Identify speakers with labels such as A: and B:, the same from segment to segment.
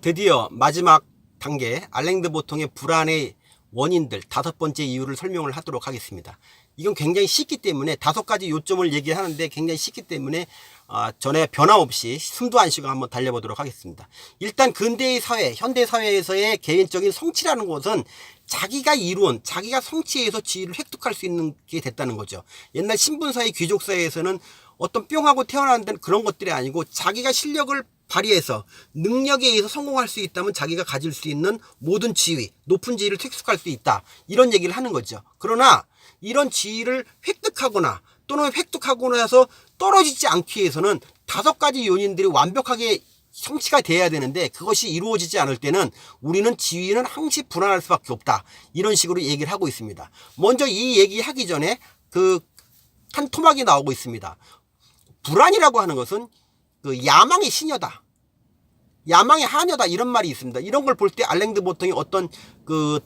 A: 드디어 마지막 단계 알랭드 보통의 불안의 원인들 5번째 이유를 설명을 하도록 하겠습니다. 이건 굉장히 쉽기 때문에 5가지 요점을 얘기하는데 굉장히 쉽기 때문에 전에 변함없이 숨도 안 쉬고 한번 달려보도록 하겠습니다. 일단 근대의 사회, 현대 사회에서의 개인적인 성취라는 것은 자기가 이루은, 자기가 성취해서 지위를 획득할 수 있는 게 됐다는 거죠. 옛날 신분사회, 귀족사회에서는 어떤 뿅하고 태어나는 그런 것들이 아니고 자기가 실력을 발휘해서 능력에 의해서 성공할 수 있다면 자기가 가질 수 있는 모든 지위, 높은 지위를 획득할 수 있다. 이런 얘기를 하는 거죠. 그러나 이런 지위를 획득하거나 또는 획득하고 나서 떨어지지 않기 위해서는 5가지 요인들이 완벽하게 성취가 돼야 되는데 그것이 이루어지지 않을 때는 우리는 지위는 항시 불안할 수밖에 없다. 이런 식으로 얘기를 하고 있습니다. 먼저 이 얘기하기 전에 한 토막이 나오고 있습니다. 불안이라고 하는 것은 야망의 시녀다. 야망의 하녀다. 이런 말이 있습니다. 이런 걸 볼 때 알랭드 보통이 어떤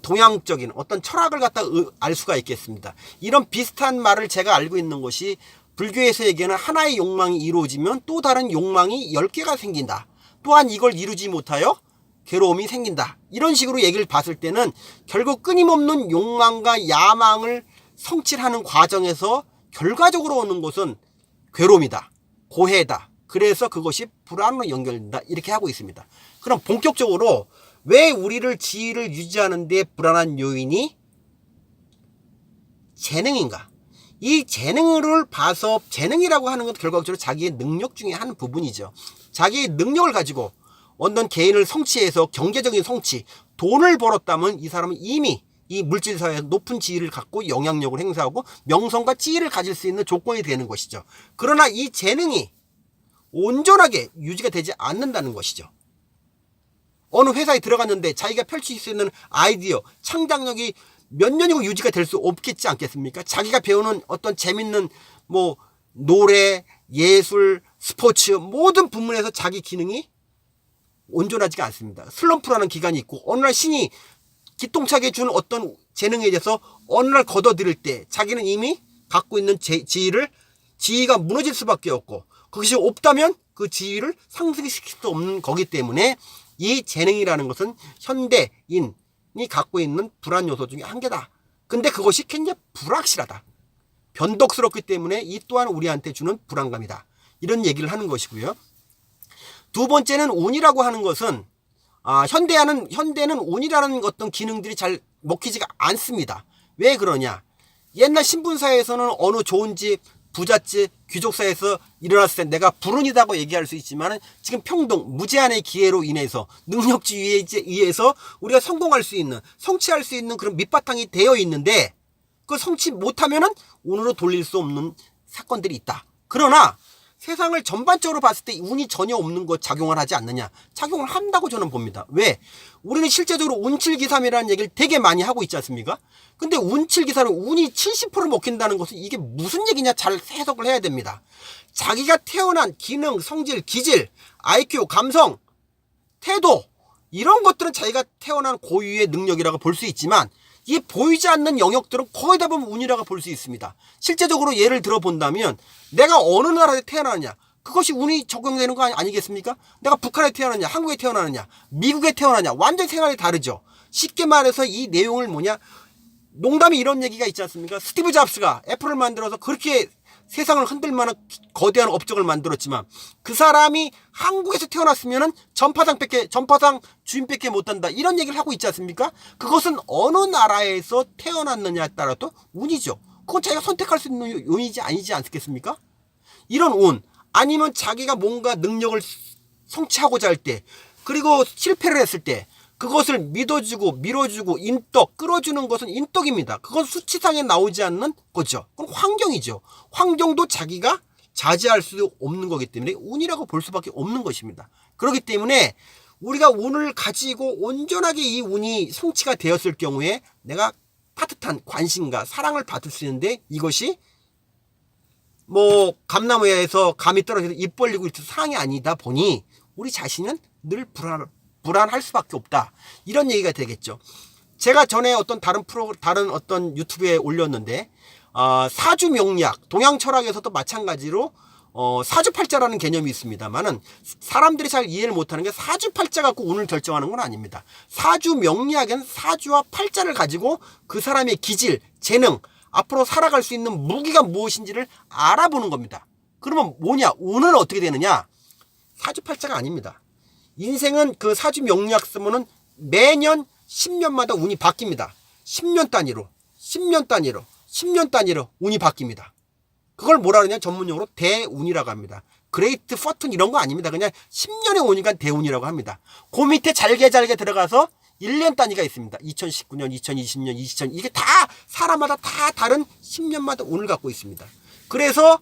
A: 동양적인 어떤 철학을 갖다 알 수가 있겠습니다. 이런 비슷한 말을 제가 알고 있는 것이 불교에서 얘기하는 하나의 욕망이 이루어지면 또 다른 욕망이 10개가 생긴다. 또한 이걸 이루지 못하여 괴로움이 생긴다. 이런 식으로 얘기를 봤을 때는 결국 끊임없는 욕망과 야망을 성취하는 과정에서 결과적으로 오는 것은 괴로움이다. 고해다. 그래서 그것이 불안으로 연결된다. 이렇게 하고 있습니다. 그럼 본격적으로 왜 우리를 지위를 유지하는 데 불안한 요인이 재능인가? 이 재능을 봐서 재능이라고 하는 건 결과적으로 자기의 능력 중에 한 부분이죠. 자기의 능력을 가지고 어떤 개인을 성취해서 경제적인 성취, 돈을 벌었다면 이 사람은 이미 이 물질사회에서 높은 지위를 갖고 영향력을 행사하고 명성과 지위를 가질 수 있는 조건이 되는 것이죠. 그러나 이 재능이 온전하게 유지가 되지 않는다는 것이죠. 어느 회사에 들어갔는데 자기가 펼칠 수 있는 아이디어, 창작력이 몇 년이고 유지가 될 수 없겠지 않겠습니까? 자기가 배우는 어떤 재밌는 노래, 예술, 스포츠 모든 부문에서 자기 기능이 온전하지가 않습니다. 슬럼프라는 기간이 있고 어느 날 신이 기똥차게 준 어떤 재능에 대해서 어느 날 걷어들일 때 자기는 이미 갖고 있는 지위가 무너질 수밖에 없고 그것이 없다면 그 지위를 상승시킬 수 없는 거기 때문에 이 재능이라는 것은 현대인이 갖고 있는 불안 요소 중에 한 개다. 근데 그것이 굉장히 불확실하다. 변덕스럽기 때문에 이 또한 우리한테 주는 불안감이다. 이런 얘기를 하는 것이고요. 두 번째는 운이라고 하는 것은 현대는 운이라는 어떤 기능들이 잘 먹히지가 않습니다. 왜 그러냐? 옛날 신분사회에서는 어느 좋은 집, 부잣집, 귀족사에서 일어났을 때 내가 불운이라고 얘기할 수 있지만 지금 평등, 무제한의 기회로 인해서 능력치에 의해서 우리가 성공할 수 있는, 성취할 수 있는 그런 밑바탕이 되어 있는데 그 성취 못하면은 운으로 돌릴 수 없는 사건들이 있다. 그러나 세상을 전반적으로 봤을 때 운이 전혀 없는 것 작용을 하지 않느냐? 작용을 한다고 저는 봅니다. 왜? 우리는 실제적으로 운칠기삼이라는 얘기를 되게 많이 하고 있지 않습니까? 근데 운칠기삼은 운이 70% 먹힌다는 것은 이게 무슨 얘기냐 잘 해석을 해야 됩니다. 자기가 태어난 기능, 성질, 기질, IQ, 감성, 태도 이런 것들은 자기가 태어난 고유의 능력이라고 볼 수 있지만 이 보이지 않는 영역들은 거의 다 보면 운이라고 볼 수 있습니다. 실제적으로 예를 들어 본다면 내가 어느 나라에 태어나느냐 그것이 운이 적용되는 거 아니겠습니까? 내가 북한에 태어나느냐 한국에 태어나느냐 미국에 태어나느냐 완전히 생활이 다르죠. 쉽게 말해서 이 내용을 농담이 이런 얘기가 있지 않습니까? 스티브 잡스가 애플을 만들어서 그렇게 세상을 흔들 만한 거대한 업적을 만들었지만 그 사람이 한국에서 태어났으면은 전파상 주인밖에 못한다 이런 얘기를 하고 있지 않습니까? 그것은 어느 나라에서 태어났느냐에 따라서 운이죠. 그건 자기가 선택할 수 있는 요인이지 아니지 않겠습니까? 이런 운 아니면 자기가 뭔가 능력을 성취하고자 할 때 그리고 실패를 했을 때 그것을 믿어주고 밀어주고 인덕 끌어주는 것은 인덕입니다. 그건 수치상에 나오지 않는 거죠. 그건 환경이죠. 환경도 자기가 자제할 수 없는 거기 때문에 운이라고 볼 수밖에 없는 것입니다. 그렇기 때문에 우리가 운을 가지고 온전하게 이 운이 성취가 되었을 경우에 내가 따뜻한 관심과 사랑을 받을 수 있는데 이것이 감나무에서 감이 떨어져서 입 벌리고 있는 상황이 아니다 보니 우리 자신은 늘 불안할 수밖에 없다. 이런 얘기가 되겠죠. 제가 전에 다른 어떤 유튜브에 올렸는데, 사주 명리학, 동양 철학에서도 마찬가지로, 사주팔자라는 개념이 있습니다만은 사람들이 잘 이해를 못하는 게 사주팔자 갖고 운을 결정하는 건 아닙니다. 사주 명리학에는 사주와 팔자를 가지고 그 사람의 기질, 재능, 앞으로 살아갈 수 있는 무기가 무엇인지를 알아보는 겁니다. 그러면 뭐냐? 운은 어떻게 되느냐? 사주팔자가 아닙니다. 인생은 그 사주 명리학 쓰면은 매년 10년마다 운이 바뀝니다. 10년 단위로, 10년 단위로, 10년 단위로 운이 바뀝니다. 그걸 뭐라 그러냐? 전문용어로 대운이라고 합니다. 그레이트 퍼튼 이런 거 아닙니다. 그냥 10년에 오니까 대운이라고 합니다. 그 밑에 잘게 들어가서 1년 단위가 있습니다. 2019년, 2020년, 2000 이게 다 사람마다 다 다른 10년마다 운을 갖고 있습니다. 그래서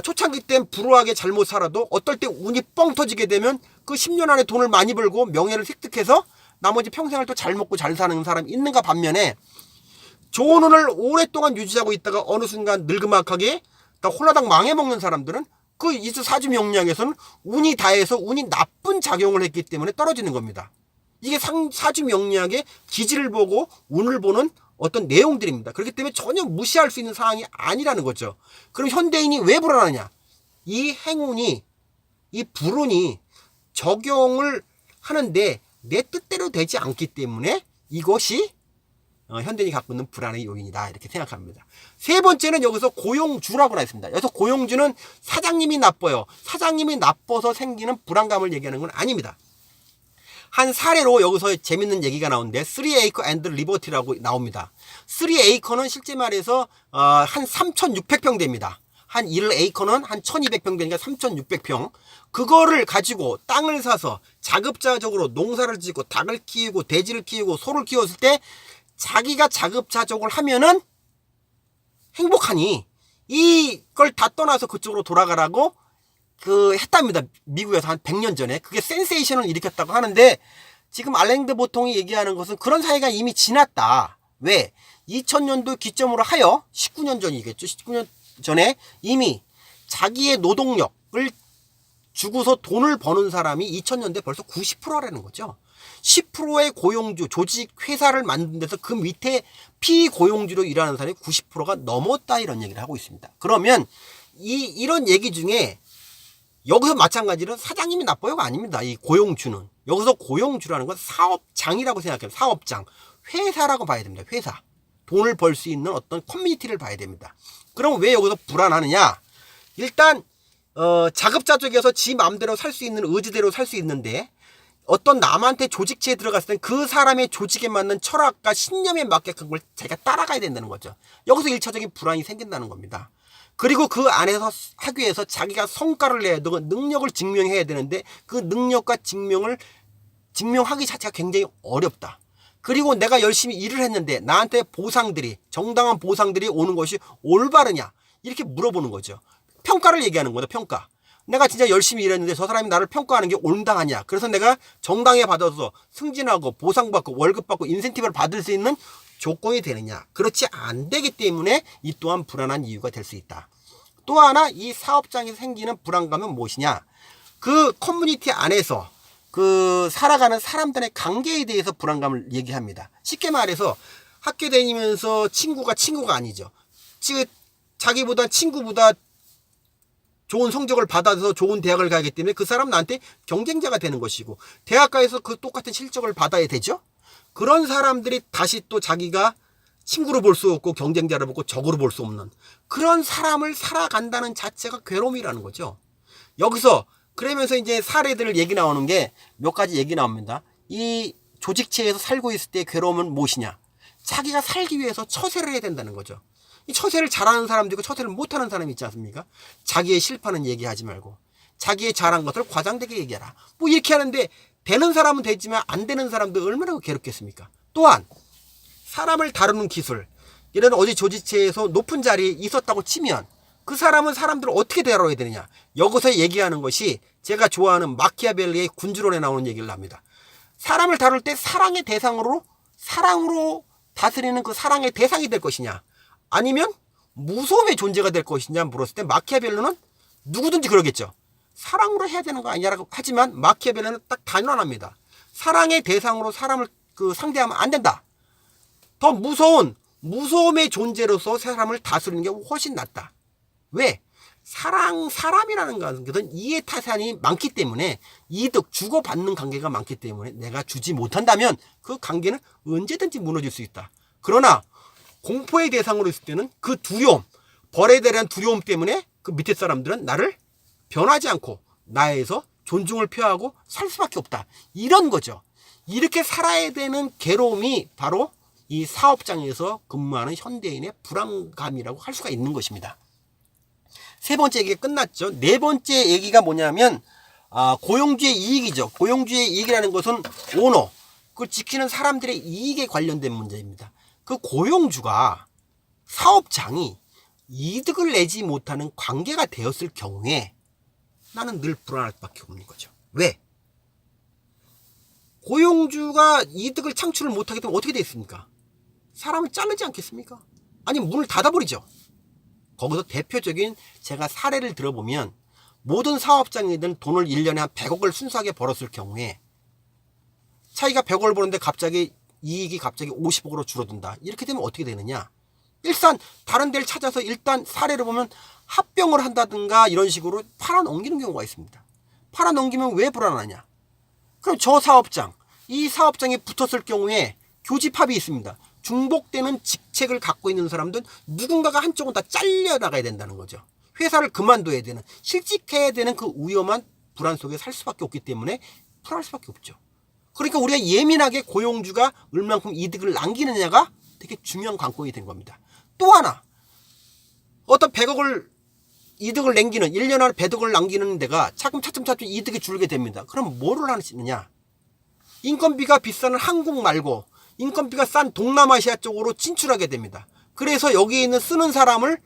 A: 초창기 땐 불우하게 잘못 살아도 어떨 때 운이 뻥 터지게 되면 그 10년 안에 돈을 많이 벌고 명예를 획득해서 나머지 평생을 또 잘 먹고 잘 사는 사람이 있는가 반면에 좋은 운을 오랫동안 유지하고 있다가 어느 순간 늙음악하게 홀라당 망해먹는 사람들은 그 이수 사주 명리학에서는 운이 다해서 운이 나쁜 작용을 했기 때문에 떨어지는 겁니다. 이게 사주 명리학의 기질을 보고 운을 보는 어떤 내용들입니다. 그렇기 때문에 전혀 무시할 수 있는 사항이 아니라는 거죠. 그럼 현대인이 왜 불안하냐? 이 행운이, 이 불운이 적용을 하는데 내 뜻대로 되지 않기 때문에 이것이 현대인이 갖고 있는 불안의 요인이다 이렇게 생각합니다. 세 번째는 여기서 고용주라고 나있습니다. 여기서 고용주는 사장님이 나빠요. 사장님이 나빠서 생기는 불안감을 얘기하는 건 아닙니다. 한 사례로 여기서 재밌는 얘기가 나오는데 3acre and liberty라고 나옵니다. 3acre는 실제 말해서 한 3,600평 됩니다. 한 1acre는 한 1,200평 되니까 3,600평. 그거를 가지고 땅을 사서 자급자족으로 농사를 짓고 닭을 키우고 돼지를 키우고 소를 키웠을 때 자기가 자급자족을 하면은 행복하니 이걸 다 떠나서 그쪽으로 돌아가라고 했답니다. 미국에서 한 100년 전에. 그게 센세이션을 일으켰다고 하는데 지금 알랭드 보통이 얘기하는 것은 그런 사회가 이미 지났다. 왜? 2000년도 기점으로 하여 19년 전이겠죠. 19년 전에 이미 자기의 노동력을 주고서 돈을 버는 사람이 2000년대 벌써 90%라는 거죠. 10%의 고용주, 조직, 회사를 만든 데서 그 밑에 피고용주로 일하는 사람이 90%가 넘었다 이런 얘기를 하고 있습니다. 그러면 이런 얘기 중에 여기서 마찬가지로 사장님이 나빠요가 아닙니다. 이 고용주는. 여기서 고용주라는 건 사업장이라고 생각해요. 사업장. 회사라고 봐야 됩니다. 회사. 돈을 벌 수 있는 어떤 커뮤니티를 봐야 됩니다. 그럼 왜 여기서 불안하느냐? 일단 자급자족에서 지 마음대로 살 수 있는 의지대로 살 수 있는데 어떤 남한테 조직체에 들어갔을 땐 그 사람의 조직에 맞는 철학과 신념에 맞게 그걸 자기가 따라가야 된다는 거죠. 여기서 1차적인 불안이 생긴다는 겁니다. 그리고 그 안에서 하기 위해서 자기가 성과를 내야 되고 능력을 증명해야 되는데 그 능력과 증명하기 자체가 굉장히 어렵다. 그리고 내가 열심히 일을 했는데 나한테 보상들이 정당한 보상들이 오는 것이 올바르냐 이렇게 물어보는 거죠. 평가를 얘기하는 거다. 평가. 내가 진짜 열심히 일했는데 저 사람이 나를 평가하는 게 온당하냐. 그래서 내가 정당히 받아서 승진하고 보상받고 월급받고 인센티브를 받을 수 있는 조건이 되느냐. 그렇지 안 되기 때문에 이 또한 불안한 이유가 될 수 있다. 또 하나 이 사업장에서 생기는 불안감은 무엇이냐. 그 커뮤니티 안에서 살아가는 사람들의 관계에 대해서 불안감을 얘기합니다. 쉽게 말해서 학교 다니면서 친구가 아니죠. 자기보다 친구보다 좋은 성적을 받아서 좋은 대학을 가기 때문에 그 사람은 나한테 경쟁자가 되는 것이고 대학 가서 그 똑같은 실적을 받아야 되죠. 그런 사람들이 다시 또 자기가 친구로 볼 수 없고 경쟁자로 보고 적으로 볼 수 없는 그런 사람을 살아간다는 자체가 괴로움이라는 거죠. 여기서 그러면서 이제 사례들 얘기 나오는 게 몇 가지 얘기 나옵니다. 이 조직체에서 살고 있을 때 괴로움은 무엇이냐. 자기가 살기 위해서 처세를 해야 된다는 거죠. 이 처세를 잘하는 사람도 있고 처세를 못하는 사람이 있지 않습니까? 자기의 실패는 얘기하지 말고 자기의 잘한 것을 과장되게 얘기하라. 뭐 이렇게 하는데 되는 사람은 되지만 안 되는 사람도 얼마나 괴롭겠습니까? 또한 사람을 다루는 기술, 이런 어디 조직체에서 높은 자리에 있었다고 치면 그 사람은 사람들을 어떻게 다뤄야 되느냐. 여기서 얘기하는 것이 제가 좋아하는 마키아벨리의 군주론에 나오는 얘기를 합니다. 사람을 다룰 때 사랑의 대상으로 사랑으로 다스리는 그 사랑의 대상이 될 것이냐 아니면 무서움의 존재가 될 것이냐 물었을 때 마키아벨리는 누구든지 그러겠죠. 사랑으로 해야 되는 거 아니냐라고 하지만 마키아벨리는 딱 단언합니다. 사랑의 대상으로 사람을 상대하면 안 된다. 더 무서운 무서움의 존재로서 사람을 다스리는 게 훨씬 낫다. 왜? 사람이라는 것은 이해타산이 많기 때문에 이득 주고받는 관계가 많기 때문에 내가 주지 못한다면 그 관계는 언제든지 무너질 수 있다. 그러나 공포의 대상으로 있을 때는 그 두려움, 벌에 대한 두려움 때문에 그 밑에 사람들은 나를 변하지 않고 나에서 존중을 표하고 살 수밖에 없다. 이런 거죠. 이렇게 살아야 되는 괴로움이 바로 이 사업장에서 근무하는 현대인의 불안감이라고 할 수가 있는 것입니다. 세 번째 얘기가 끝났죠. 네 번째 얘기가 뭐냐면 고용주의 이익이죠. 고용주의 이익이라는 것은 오너, 그걸 지키는 사람들의 이익에 관련된 문제입니다. 그 고용주가 사업장이 이득을 내지 못하는 관계가 되었을 경우에 나는 늘 불안할 수밖에 없는 거죠. 왜? 고용주가 이득을 창출을 못하게 되면 어떻게 되겠습니까? 사람을 자르지 않겠습니까? 아니 문을 닫아버리죠. 거기서 대표적인 제가 사례를 들어보면 모든 사업장이든 돈을 1년에 한 100억을 순수하게 벌었을 경우에 차이가 100억을 버는데 갑자기 이익이 갑자기 50억으로 줄어든다. 이렇게 되면 어떻게 되느냐? 일단 다른 데를 찾아서 일단 사례를 보면 합병을 한다든가 이런 식으로 팔아넘기는 경우가 있습니다. 팔아넘기면 왜 불안하냐? 그럼 저 사업장, 이 사업장에 붙었을 경우에 교집합이 있습니다. 중복되는 직책을 갖고 있는 사람들은 누군가가 한쪽은 다 잘려나가야 된다는 거죠. 회사를 그만둬야 되는, 실직해야 되는 그 위험한 불안 속에 살 수밖에 없기 때문에 불안할 수밖에 없죠. 그러니까 우리가 예민하게 고용주가 얼만큼 이득을 남기느냐가 되게 중요한 관건이 된 겁니다. 또 하나, 어떤 100억을 이득을 남기는, 1년 안에 100억을 남기는 데가 차츰차츰 이득이 줄게 됩니다. 그럼 뭐를 하느냐? 인건비가 비싼 한국 말고 인건비가 싼 동남아시아 쪽으로 진출하게 됩니다. 그래서 여기 있는 쓰는 사람을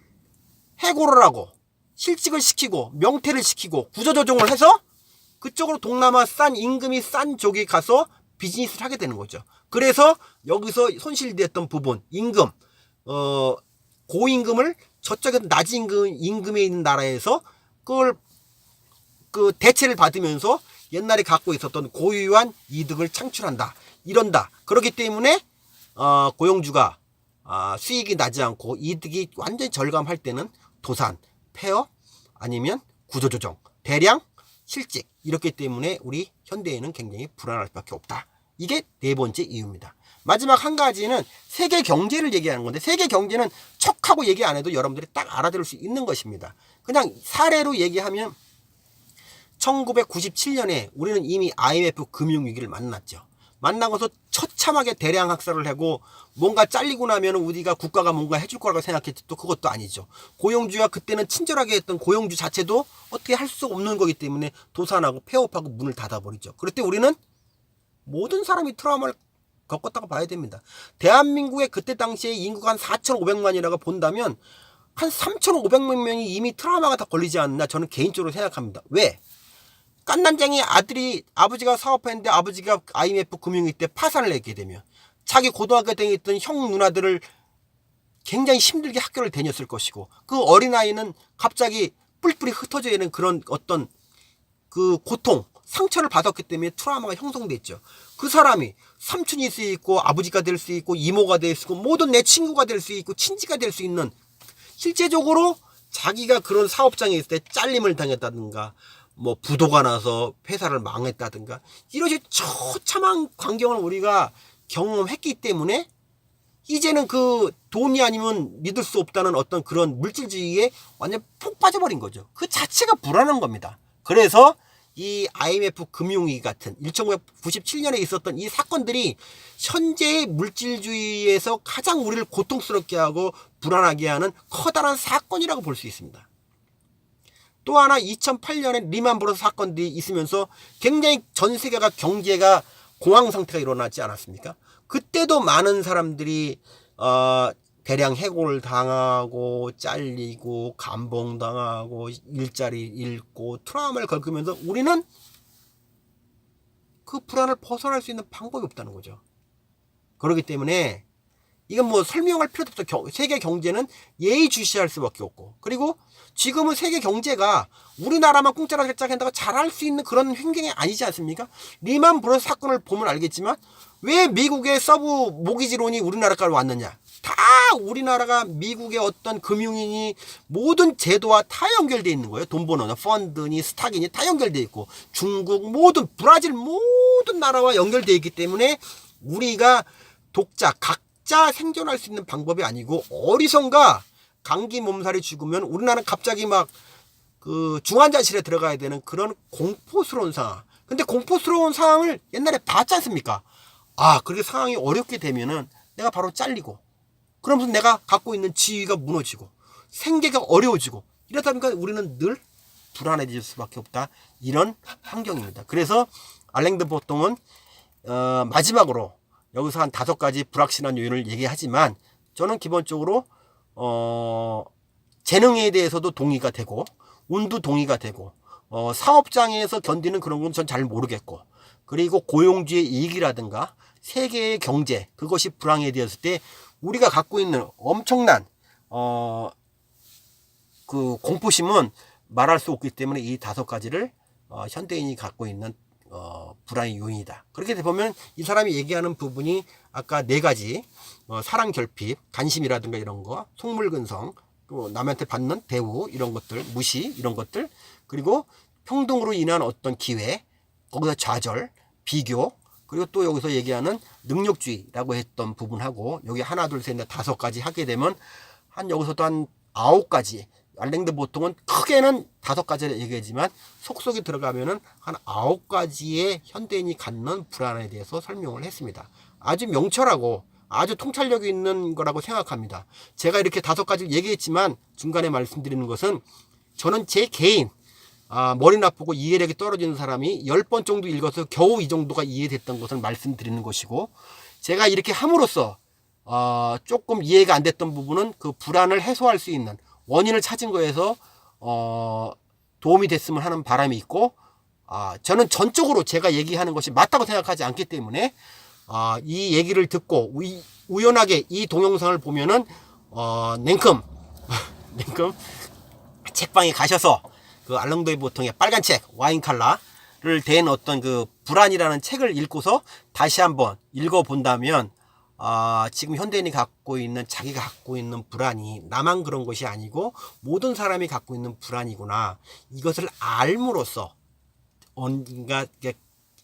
A: 해고를 하고 실직을 시키고 명퇴를 시키고 구조조정을 해서 그쪽으로 동남아 임금이 싼 쪽에 가서 비즈니스를 하게 되는 거죠. 그래서 여기서 손실됐던 부분, 임금, 고임금을 저쪽에 낮은 임금에 있는 나라에서 그걸 대체를 받으면서 옛날에 갖고 있었던 고유한 이득을 창출한다. 이런다. 그렇기 때문에 고용주가 수익이 나지 않고 이득이 완전히 절감할 때는 도산, 폐업, 아니면 구조조정, 대량 실직, 이렇기 때문에 우리 현대인은 굉장히 불안할 수밖에 없다. 이게 네 번째 이유입니다. 마지막 한 가지는 세계 경제를 얘기하는 건데, 세계 경제는 척하고 얘기 안 해도 여러분들이 딱 알아들을 수 있는 것입니다. 그냥 사례로 얘기하면 1997년에 우리는 이미 IMF 금융위기를 만났죠. 만나고서 처참하게 대량 학살을 하고 뭔가 잘리고 나면 우리가 국가가 뭔가 해줄 거라고 생각했지, 또 그것도 아니죠. 고용주가 그때는 친절하게 했던 고용주 자체도 어떻게 할 수 없는 거기 때문에 도산하고 폐업하고 문을 닫아버리죠. 그럴 때 우리는 모든 사람이 트라우마를 겪었다고 봐야 됩니다. 대한민국의 그때 당시에 인구가 한 4,500만이라고 본다면 한 3,500만 명이 이미 트라우마가 다 걸리지 않나 저는 개인적으로 생각합니다. 왜? 깐난쟁이 아버지가 사업했는데 아버지가 IMF 금융위기 때 파산을 했게 되면 자기 고등학교 때 있던 형 누나들을 굉장히 힘들게 학교를 다녔을 것이고, 그 어린아이는 갑자기 뿔뿔이 흩어져야 되는 그런 어떤 그 고통, 상처를 받았기 때문에 트라우마가 형성됐죠. 그 사람이 삼촌이 수 있고 아버지가 될 수 있고 이모가 될 수 있고 모든 내 친구가 될 수 있고 친지가 될 수 있는, 실제적으로 자기가 그런 사업장에 있을 때 잘림을 당했다든가 뭐 부도가 나서 회사를 망했다든가 이러지 처참한 광경을 우리가 경험했기 때문에 이제는 그 돈이 아니면 믿을 수 없다는 어떤 그런 물질주의에 완전 푹 빠져버린 거죠. 그 자체가 불안한 겁니다. 그래서 이 IMF 금융위기 같은 1997년에 있었던 이 사건들이 현재의 물질주의에서 가장 우리를 고통스럽게 하고 불안하게 하는 커다란 사건이라고 볼 수 있습니다. 또 하나 2008년에 리만브러스 사건들이 있으면서 굉장히 전 세계가 경제가 공황 상태가 일어나지 않았습니까? 그때도 많은 사람들이 대량 해고를 당하고 잘리고 감봉당하고 일자리 잃고 트라우마를 겪으면서 우리는 그 불안을 벗어날 수 있는 방법이 없다는 거죠. 그렇기 때문에 이건 뭐 설명할 필요도 없죠. 세계 경제는 예의주시할 수밖에 없고, 그리고 지금은 세계 경제가 우리나라만 공짜로 한다고 잘할 수 있는 그런 환경이 아니지 않습니까? 리만 브러스 사건을 보면 알겠지만 왜 미국의 서브 모기지론이 우리나라까지 왔느냐? 다 우리나라가 미국의 어떤 금융이니 모든 제도와 다 연결되어 있는 거예요. 돈 버는 펀드니 스탁이니 다 연결되어 있고 중국 모든 브라질 모든 나라와 연결되어 있기 때문에 우리가 독자 각자 생존할 수 있는 방법이 아니고 어리선가 감기 몸살이 죽으면 우리나라는 갑자기 막 그 중환자실에 들어가야 되는 그런 공포스러운 상황. 근데 공포스러운 상황을 옛날에 봤지 않습니까? 아, 그렇게 상황이 어렵게 되면은 내가 바로 잘리고 그러면서 내가 갖고 있는 지위가 무너지고 생계가 어려워지고 이러다 보니까 우리는 늘 불안해질 수밖에 없다. 이런 환경입니다. 그래서 알랭드 보통은 마지막으로 여기서 한 5가지 불확실한 요인을 얘기하지만 저는 기본적으로 재능에 대해서도 동의가 되고 운도 동의가 되고 사업장에서 견디는 그런 건 전 잘 모르겠고 그리고 고용주의 이익이라든가 세계의 경제 그것이 불황해되었을 때 우리가 갖고 있는 엄청난 그 공포심은 말할 수 없기 때문에 이 5가지를 현대인이 갖고 있는 불안의 요인이다. 그렇게 보면 이 사람이 얘기하는 부분이 아까 4가지 사랑 결핍, 간심이라든가 이런 거, 속물근성, 또 남한테 받는 대우 이런 것들, 무시 이런 것들, 그리고 평등으로 인한 어떤 기회, 거기서 좌절, 비교, 그리고 또 여기서 얘기하는 능력주의라고 했던 부분하고 여기 하나 둘 셋 넷 5가지 하게 되면 한 여기서도 한 9가지. 알랭드 보통은 크게는 5가지를 얘기하지만 속속에 들어가면은 한 9가지의 현대인이 갖는 불안에 대해서 설명을 했습니다. 아주 명철하고 아주 통찰력이 있는 거라고 생각합니다. 제가 이렇게 5가지를 얘기했지만 중간에 말씀드리는 것은 저는 제 개인 머리 나쁘고 이해력이 떨어지는 사람이 10번 정도 읽어서 겨우 이 정도가 이해됐던 것을 말씀드리는 것이고 제가 이렇게 함으로써 조금 이해가 안 됐던 부분은 그 불안을 해소할 수 있는 원인을 찾은 거에서 도움이 됐으면 하는 바람이 있고 저는 전적으로 제가 얘기하는 것이 맞다고 생각하지 않기 때문에 이 얘기를 듣고 우연하게 이 동영상을 보면은 냉큼 책방에 가셔서 그 알랭드 보통의 빨간 책 와인 칼라를 댄 어떤 그 불안이라는 책을 읽고서 다시 한번 읽어본다면 지금 현대인이 갖고 있는 자기가 갖고 있는 불안이 나만 그런 것이 아니고 모든 사람이 갖고 있는 불안이구나. 이것을 알므로써 뭔가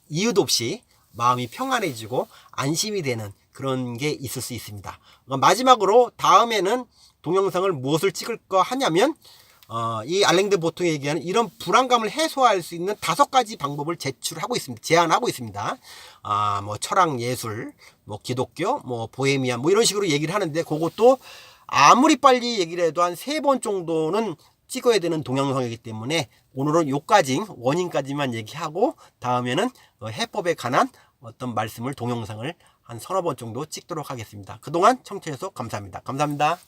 A: 이유도 없이 마음이 평안해지고 안심이 되는 그런 게 있을 수 있습니다. 마지막으로 다음에는 동영상을 무엇을 찍을까 하냐면 이 알랭드 보통이 얘기하는 이런 불안감을 해소할 수 있는 5가지 방법을 제출하고 있습니다. 제안하고 있습니다. 뭐 철학 예술, 뭐 기독교, 뭐 보헤미안 뭐 이런 식으로 얘기를 하는데 그것도 아무리 빨리 얘기를 해도 한 3번 정도는 찍어야 되는 동영상이기 때문에 오늘은 요까지 원인까지만 얘기하고 다음에는 해법에 관한 어떤 말씀을 동영상을 한 3-4번 정도 찍도록 하겠습니다. 그동안 청취해서 감사합니다. 감사합니다.